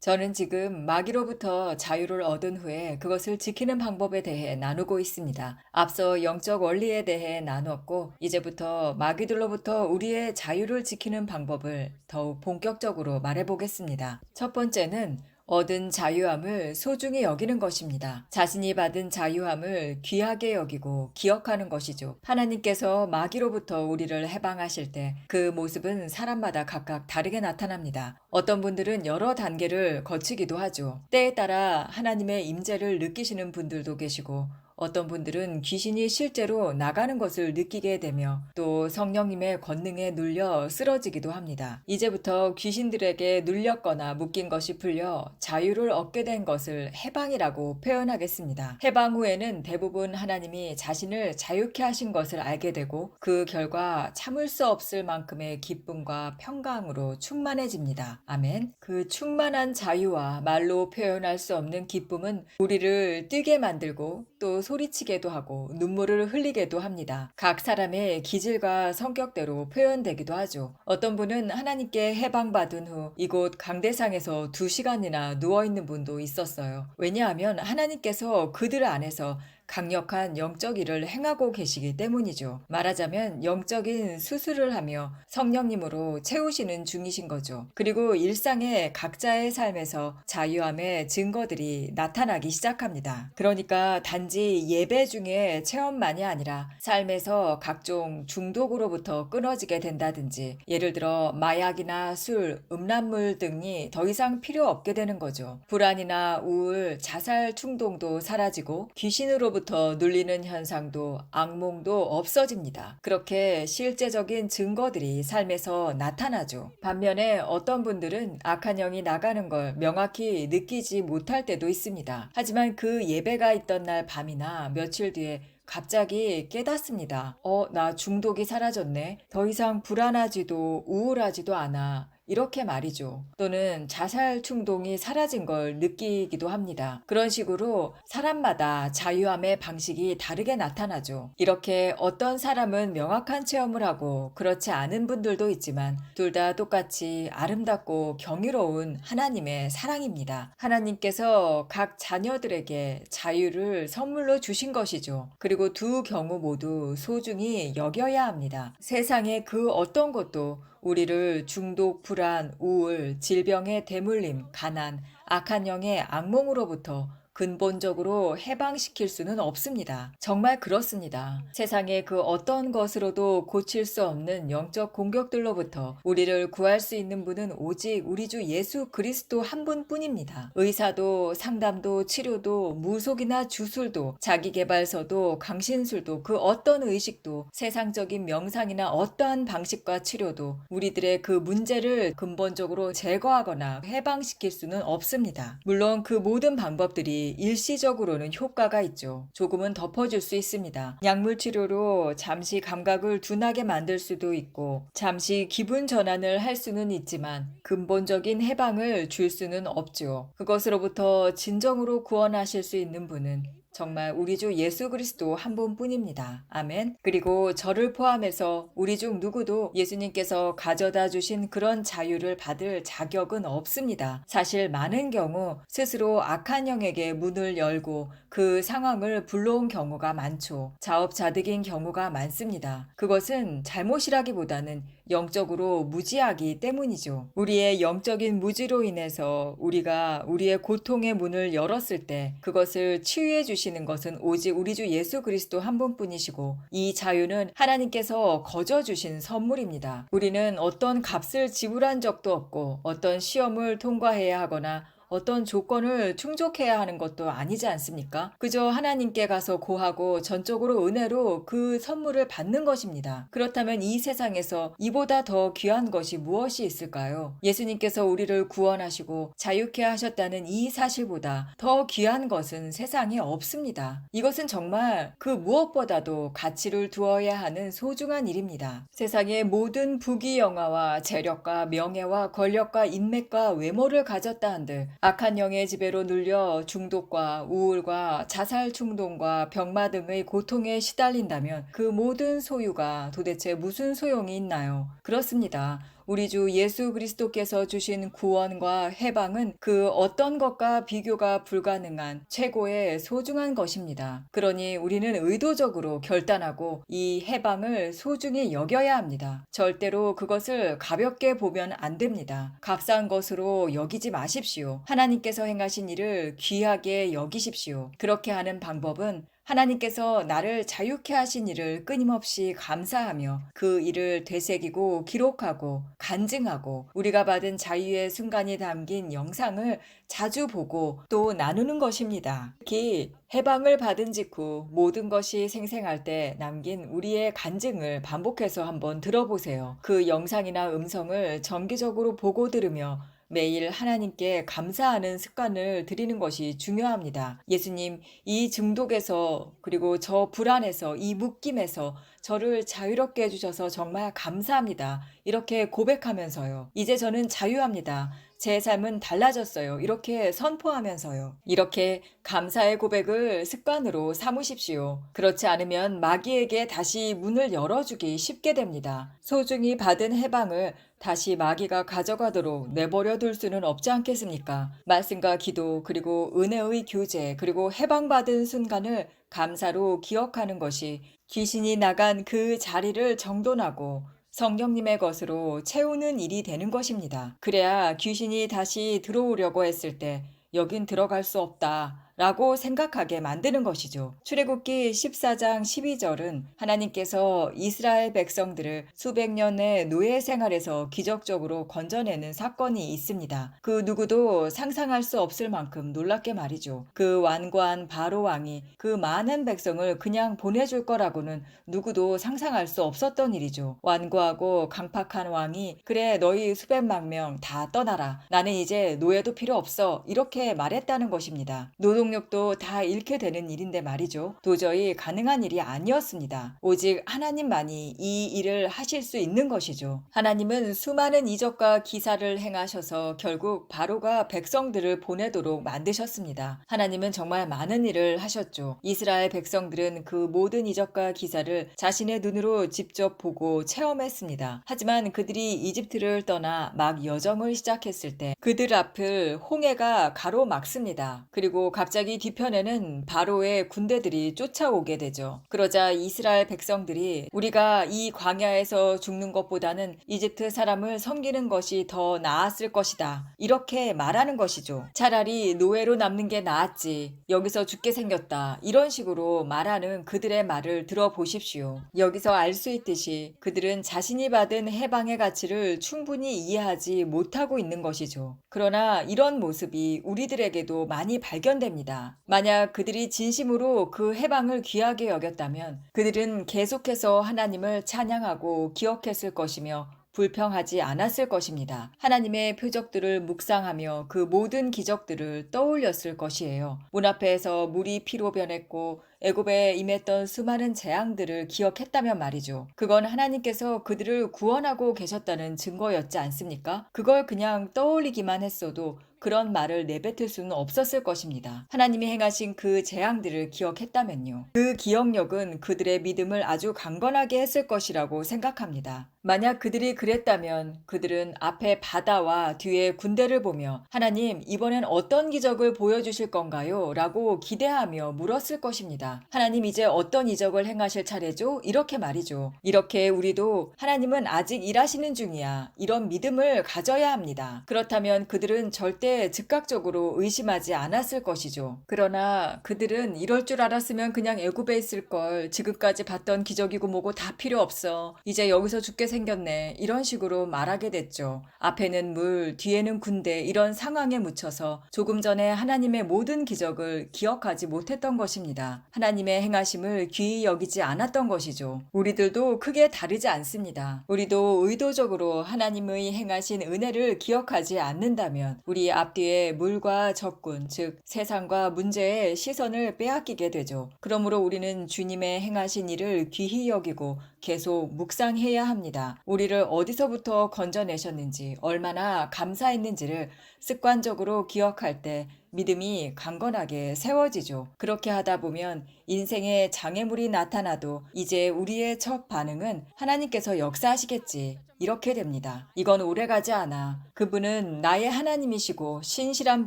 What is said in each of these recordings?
저는 지금 마귀로부터 자유를 얻은 후에 그것을 지키는 방법에 대해 나누고 있습니다. 앞서 영적 원리에 대해 나눴고, 이제부터 마귀들로부터 우리의 자유를 지키는 방법을 더욱 본격적으로 말해보겠습니다. 첫 번째는 얻은 자유함을 소중히 여기는 것입니다. 자신이 받은 자유함을 귀하게 여기고 기억하는 것이죠. 하나님께서 마귀로부터 우리를 해방하실 때 그 모습은 사람마다 각각 다르게 나타납니다. 어떤 분들은 여러 단계를 거치기도 하죠. 때에 따라 하나님의 임재를 느끼시는 분들도 계시고, 어떤 분들은 귀신이 실제로 나가는 것을 느끼게 되며 또 성령님의 권능에 눌려 쓰러지기도 합니다. 이제부터 귀신들에게 눌렸거나 묶인 것이 풀려 자유를 얻게 된 것을 해방이라고 표현하겠습니다. 해방 후에는 대부분 하나님이 자신을 자유케 하신 것을 알게 되고, 그 결과 참을 수 없을 만큼의 기쁨과 평강으로 충만해집니다. 아멘. 그 충만한 자유와 말로 표현할 수 없는 기쁨은 우리를 뛰게 만들고 또 소리치게도 하고 눈물을 흘리게도 합니다. 각 사람의 기질과 성격대로 표현되기도 하죠. 어떤 분은 하나님께 해방받은 후 이곳 강대상에서 2시간이나 누워있는 분도 있었어요. 왜냐하면 하나님께서 그들 안에서 강력한 영적 일을 행하고 계시기 때문이죠. 말하자면 영적인 수술을 하며 성령님으로 채우시는 중이신 거죠. 그리고 일상의 각자의 삶에서 자유함의 증거들이 나타나기 시작합니다. 그러니까 단지 예배 중에 체험만이 아니라 삶에서 각종 중독으로부터 끊어지게 된다든지, 예를 들어 마약이나 술, 음란물 등이 더 이상 필요 없게 되는 거죠. 불안이나 우울, 자살 충동도 사라지고 귀신으로부터 눌리는 현상도 악몽도 없어집니다. 그렇게 실제적인 증거들이 삶에서 나타나죠. 반면에 어떤 분들은 악한 영이 나가는 걸 명확히 느끼지 못할 때도 있습니다. 하지만 그 예배가 있던 날 밤이나 며칠 뒤에 갑자기 깨닫습니다. 나 중독이 사라졌네. 더 이상 불안하지도 우울하지도 않아. 이렇게 말이죠. 또는 자살 충동이 사라진 걸 느끼기도 합니다. 그런 식으로 사람마다 자유함의 방식이 다르게 나타나죠. 이렇게 어떤 사람은 명확한 체험을 하고 그렇지 않은 분들도 있지만, 둘 다 똑같이 아름답고 경이로운 하나님의 사랑입니다. 하나님께서 각 자녀들에게 자유를 선물로 주신 것이죠. 그리고 두 경우 모두 소중히 여겨야 합니다. 세상의 그 어떤 것도 우리를 중독, 불안, 우울, 질병의 대물림, 가난, 악한 영의 악몽으로부터 근본적으로 해방시킬 수는 없습니다. 정말 그렇습니다. 세상의 그 어떤 것으로도 고칠 수 없는 영적 공격들로부터 우리를 구할 수 있는 분은 오직 우리 주 예수 그리스도 한 분뿐입니다. 의사도 상담도 치료도 무속이나 주술도 자기계발서도 강신술도 그 어떤 의식도 세상적인 명상이나 어떠한 방식과 치료도 우리들의 그 문제를 근본적으로 제거하거나 해방시킬 수는 없습니다. 물론 그 모든 방법들이 일시적으로는 효과가 있죠. 조금은 덮어줄 수 있습니다. 약물 치료로 잠시 감각을 둔하게 만들 수도 있고, 잠시 기분 전환을 할 수는 있지만 근본적인 해방을 줄 수는 없죠. 그것으로부터 진정으로 구원하실 수 있는 분은 정말 우리 주 예수 그리스도 한 분뿐입니다. 아멘. 그리고 저를 포함해서 우리 중 누구도 예수님께서 가져다 주신 그런 자유를 받을 자격은 없습니다. 사실 많은 경우 스스로 악한 영에게 문을 열고 그 상황을 불러온 경우가 많죠. 자업자득인 경우가 많습니다. 그것은 잘못이라기보다는 영적으로 무지하기 때문이죠. 우리의 영적인 무지로 인해서 우리가 우리의 고통의 문을 열었을 때 그것을 치유해 주시는 것은 오직 우리 주 예수 그리스도 한 분뿐이시고, 이 자유는 하나님께서 거저 주신 선물입니다. 우리는 어떤 값을 지불한 적도 없고 어떤 시험을 통과해야 하거나 어떤 조건을 충족해야 하는 것도 아니지 않습니까? 그저 하나님께 가서 고하고 전적으로 은혜로 그 선물을 받는 것입니다. 그렇다면 이 세상에서 이보다 더 귀한 것이 무엇이 있을까요? 예수님께서 우리를 구원하시고 자유케 하셨다는 이 사실보다 더 귀한 것은 세상에 없습니다. 이것은 정말 그 무엇보다도 가치를 두어야 하는 소중한 일입니다. 세상의 모든 부귀영화와 재력과 명예와 권력과 인맥과 외모를 가졌다 한들 악한 영의 지배로 눌려 중독과 우울과 자살 충동과 병마 등의 고통에 시달린다면 그 모든 소유가 도대체 무슨 소용이 있나요? 그렇습니다. 우리 주 예수 그리스도께서 주신 구원과 해방은 그 어떤 것과 비교가 불가능한 최고의 소중한 것입니다. 그러니 우리는 의도적으로 결단하고 이 해방을 소중히 여겨야 합니다. 절대로 그것을 가볍게 보면 안 됩니다. 값싼 것으로 여기지 마십시오. 하나님께서 행하신 일을 귀하게 여기십시오. 그렇게 하는 방법은 하나님께서 나를 자유케 하신 일을 끊임없이 감사하며 그 일을 되새기고 기록하고 간증하고 우리가 받은 자유의 순간이 담긴 영상을 자주 보고 또 나누는 것입니다. 특히 해방을 받은 직후 모든 것이 생생할 때 남긴 우리의 간증을 반복해서 한번 들어보세요. 그 영상이나 음성을 정기적으로 보고 들으며 매일 하나님께 감사하는 습관을 들이는 것이 중요합니다. 예수님, 이 중독에서 그리고 저 불안에서 이 묶임에서 저를 자유롭게 해주셔서 정말 감사합니다. 이렇게 고백하면서요. 이제 저는 자유합니다. 제 삶은 달라졌어요. 이렇게 선포하면서요. 이렇게 감사의 고백을 습관으로 삼으십시오. 그렇지 않으면 마귀에게 다시 문을 열어주기 쉽게 됩니다. 소중히 받은 해방을 다시 마귀가 가져가도록 내버려 둘 수는 없지 않겠습니까? 말씀과 기도, 그리고 은혜의 교제, 그리고 해방받은 순간을 감사로 기억하는 것이 귀신이 나간 그 자리를 정돈하고 성령님의 것으로 채우는 일이 되는 것입니다. 그래야 귀신이 다시 들어오려고 했을 때 여긴 들어갈 수 없다 라고 생각하게 만드는 것이죠. 출애굽기 14장 12절은 하나님께서 이스라엘 백성들을 수백 년의 노예 생활에서 기적적으로 건져내는 사건이 있습니다. 그 누구도 상상할 수 없을 만큼 놀랍게 말이죠. 그 완고한 바로 왕이 그 많은 백성을 그냥 보내줄 거라고는 누구도 상상할 수 없었던 일이죠. 완고하고 강팍한 왕이 그래 너희 수백만 명 다 떠나라. 나는 이제 노예도 필요 없어. 이렇게 말했다는 것입니다. 노동력도 다 잃게 되는 일인데 말이죠. 도저히 가능한 일이 아니었습니다. 오직 하나님만이 이 일을 하실 수 있는 것이죠. 하나님은 수많은 이적과 기사를 행하셔서 결국 바로가 백성들을 보내도록 만드셨습니다. 하나님은 정말 많은 일을 하셨죠. 이스라엘 백성들은 그 모든 이적과 기사를 자신의 눈으로 직접 보고 체험했습니다. 하지만 그들이 이집트를 떠나 막 여정을 시작했을 때 그들 앞을 홍해가 가로막습니다. 그리고 갑자기 뒤편에는 바로의 군대들이 쫓아오게 되죠. 그러자 이스라엘 백성들이 우리가 이 광야에서 죽는 것보다는 이집트 사람을 섬기는 것이 더 나았을 것이다. 이렇게 말하는 것이죠. 차라리 노예로 남는 게 나았지. 여기서 죽게 생겼다. 이런 식으로 말하는 그들의 말을 들어보십시오. 여기서 알 수 있듯이 그들은 자신이 받은 해방의 가치를 충분히 이해하지 못하고 있는 것이죠. 그러나 이런 모습이 우리들에게도 많이 발견됩니다. 만약 그들이 진심으로 그 해방을 귀하게 여겼다면 그들은 계속해서 하나님을 찬양하고 기억했을 것이며 불평하지 않았을 것입니다. 하나님의 표적들을 묵상하며 그 모든 기적들을 떠올렸을 것이에요. 문 앞에서 물이 피로 변했고 애굽에 임했던 수많은 재앙들을 기억했다면 말이죠. 그건 하나님께서 그들을 구원하고 계셨다는 증거였지 않습니까? 그걸 그냥 떠올리기만 했어도 그런 말을 내뱉을 수는 없었을 것입니다. 하나님이 행하신 그 재앙들을 기억했다면요. 그 기억력은 그들의 믿음을 아주 강건하게 했을 것이라고 생각합니다. 만약 그들이 그랬다면 그들은 앞에 바다와 뒤에 군대를 보며 하나님 이번엔 어떤 기적을 보여주실 건가요? 라고 기대하며 물었을 것입니다. 하나님 이제 어떤 이적을 행하실 차례죠? 이렇게 말이죠. 이렇게 우리도 하나님은 아직 일하시는 중이야. 이런 믿음을 가져야 합니다. 그렇다면 그들은 절대 즉각적으로 의심하지 않았을 것이죠. 그러나 그들은 이럴 줄 알았으면 그냥 애굽에 있을 걸. 지금까지 봤던 기적이고 뭐고 다 필요 없어. 이제 여기서 죽게 생겼네. 이런 식으로 말하게 됐죠. 앞에는 물, 뒤에는 군대 이런 상황에 묻혀서 조금 전에 하나님의 모든 기적을 기억하지 못했던 것입니다. 하나님의 행하심을 귀히 여기지 않았던 것이죠. 우리들도 크게 다르지 않습니다. 우리도 의도적으로 하나님의 행하신 은혜를 기억하지 않는다면 우리 앞뒤에 물과 적군, 즉 세상과 문제의 시선을 빼앗기게 되죠. 그러므로 우리는 주님의 행하신 일을 귀히 여기고 계속 묵상해야 합니다. 됩니다. 우리를 어디서부터 건져내셨는지, 얼마나 감사했는지를 습관적으로 기억할 때 믿음이 강건하게 세워지죠. 그렇게 하다 보면 인생에 장애물이 나타나도 이제 우리의 첫 반응은 하나님께서 역사하시겠지, 이렇게 됩니다. 이건 오래가지 않아. 그분은 나의 하나님이시고 신실한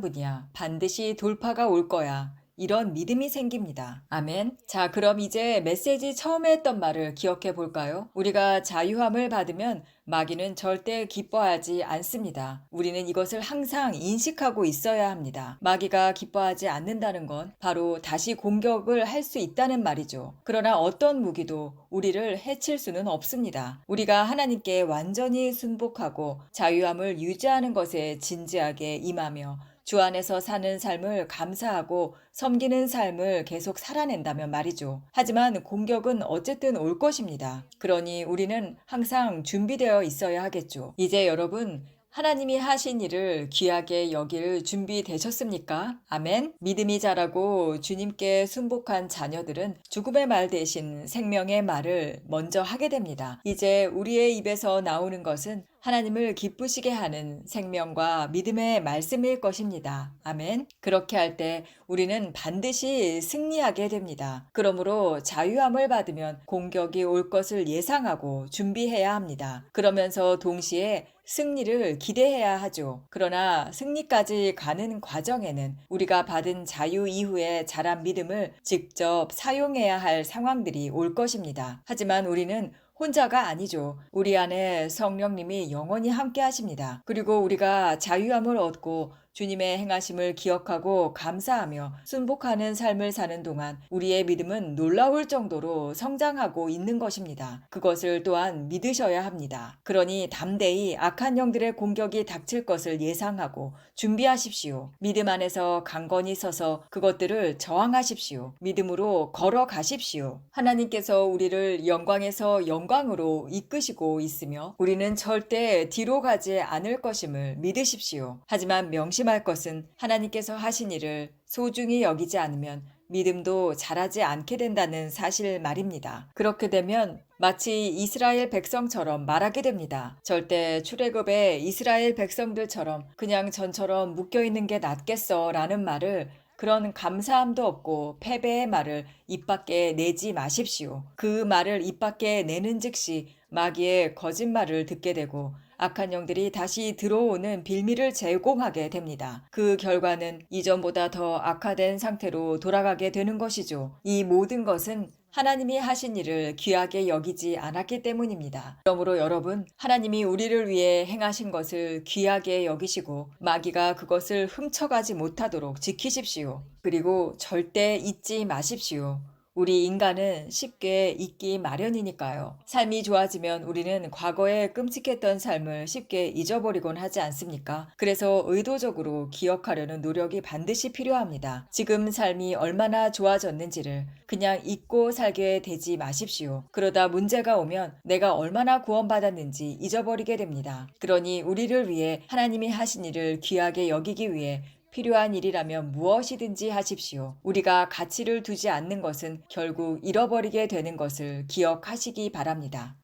분이야. 반드시 돌파가 올 거야. 이런 믿음이 생깁니다. 아멘. 자, 그럼 이제 메시지 처음에 했던 말을 기억해 볼까요? 우리가 자유함을 받으면 마귀는 절대 기뻐하지 않습니다. 우리는 이것을 항상 인식하고 있어야 합니다. 마귀가 기뻐하지 않는다는 건 바로 다시 공격을 할 수 있다는 말이죠. 그러나 어떤 무기도 우리를 해칠 수는 없습니다. 우리가 하나님께 완전히 순복하고 자유함을 유지하는 것에 진지하게 임하며 주 안에서 사는 삶을 감사하고 섬기는 삶을 계속 살아낸다면 말이죠. 하지만 공격은 어쨌든 올 것입니다. 그러니 우리는 항상 준비되어 있어야 하겠죠. 이제 여러분, 하나님이 하신 일을 귀하게 여길 준비되셨습니까? 아멘. 믿음이 자라고 주님께 순복한 자녀들은 죽음의 말 대신 생명의 말을 먼저 하게 됩니다. 이제 우리의 입에서 나오는 것은 하나님을 기쁘시게 하는 생명과 믿음의 말씀일 것입니다. 아멘. 그렇게 할 때 우리는 반드시 승리하게 됩니다. 그러므로 자유함을 받으면 공격이 올 것을 예상하고 준비해야 합니다. 그러면서 동시에 승리를 기대해야 하죠. 그러나 승리까지 가는 과정에는 우리가 받은 자유 이후에 자란 믿음을 직접 사용해야 할 상황들이 올 것입니다. 하지만 우리는 혼자가 아니죠. 우리 안에 성령님이 영원히 함께 하십니다. 그리고 우리가 자유함을 얻고 주님의 행하심을 기억하고 감사하며 순복하는 삶을 사는 동안 우리의 믿음은 놀라울 정도로 성장하고 있는 것입니다. 그것을 또한 믿으셔야 합니다. 그러니 담대히 악한 영들의 공격이 닥칠 것을 예상하고 준비하십시오. 믿음 안에서 강건히 서서 그것들을 저항하십시오. 믿음으로 걸어가십시오. 하나님께서 우리를 영광에서 영광으로 이끄시고 있으며 우리는 절대 뒤로 가지 않을 것임을 믿으십시오. 하지만 명심할 것은 하나님께서 하신 일을 소중히 여기지 않으면 믿음도 자라지 않게 된다는 사실 말입니다. 그렇게 되면 마치 이스라엘 백성처럼 말하게 됩니다. 절대 출애굽의 이스라엘 백성들처럼 그냥 전처럼 묶여있는 게 낫겠어 라는 말을, 그런 감사함도 없고 패배의 말을 입 밖에 내지 마십시오. 그 말을 입 밖에 내는 즉시 마귀의 거짓말을 듣게 되고 악한 영들이 다시 들어오는 빌미를 제공하게 됩니다. 그 결과는 이전보다 더 악화된 상태로 돌아가게 되는 것이죠. 이 모든 것은 하나님이 하신 일을 귀하게 여기지 않았기 때문입니다. 그러므로 여러분, 하나님이 우리를 위해 행하신 것을 귀하게 여기시고 마귀가 그것을 훔쳐가지 못하도록 지키십시오. 그리고 절대 잊지 마십시오. 우리 인간은 쉽게 잊기 마련이니까요. 삶이 좋아지면 우리는 과거에 끔찍했던 삶을 쉽게 잊어버리곤 하지 않습니까? 그래서 의도적으로 기억하려는 노력이 반드시 필요합니다. 지금 삶이 얼마나 좋아졌는지를 그냥 잊고 살게 되지 마십시오. 그러다 문제가 오면 내가 얼마나 구원받았는지 잊어버리게 됩니다. 그러니 우리를 위해 하나님이 하신 일을 귀하게 여기기 위해 필요한 일이라면 무엇이든지 하십시오. 우리가 가치를 두지 않는 것은 결국 잃어버리게 되는 것을 기억하시기 바랍니다.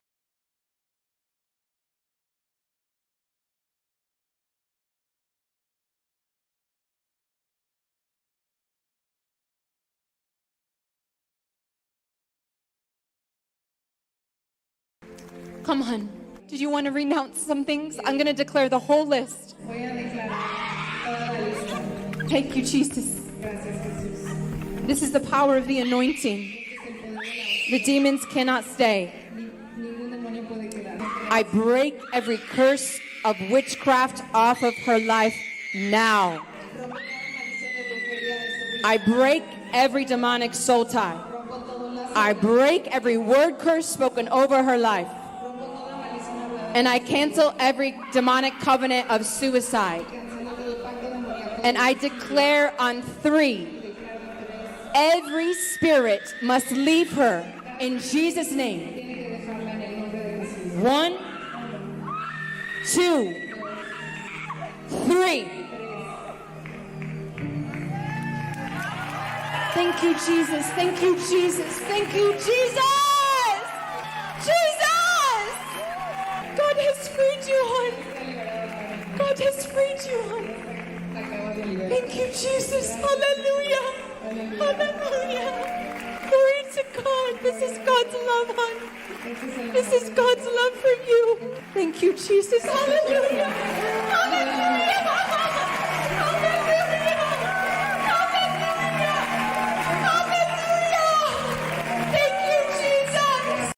Come on. Did you want to renounce some things? I'm going to declare the whole list. Voy a declarar toda la lista. Thank you, Jesus. Gracias, Jesús. This is the power of the anointing. The demons cannot stay. Ningún demonio puede quedar. I break every curse of witchcraft off of her life now. I break every demonic soul tie. I break every word curse spoken over her life. And I cancel every demonic covenant of suicide. And I declare on 3, every spirit must leave her in Jesus' name. 1, 2, 3. Thank you, Jesus. Thank you, Jesus. Thank you, Jesus. Jesus. Thank you, Jesus. Hallelujah. Hallelujah. Glory to God. This is God's love, hon. This is God's love for you. Thank you, Jesus. Hallelujah. Hallelujah.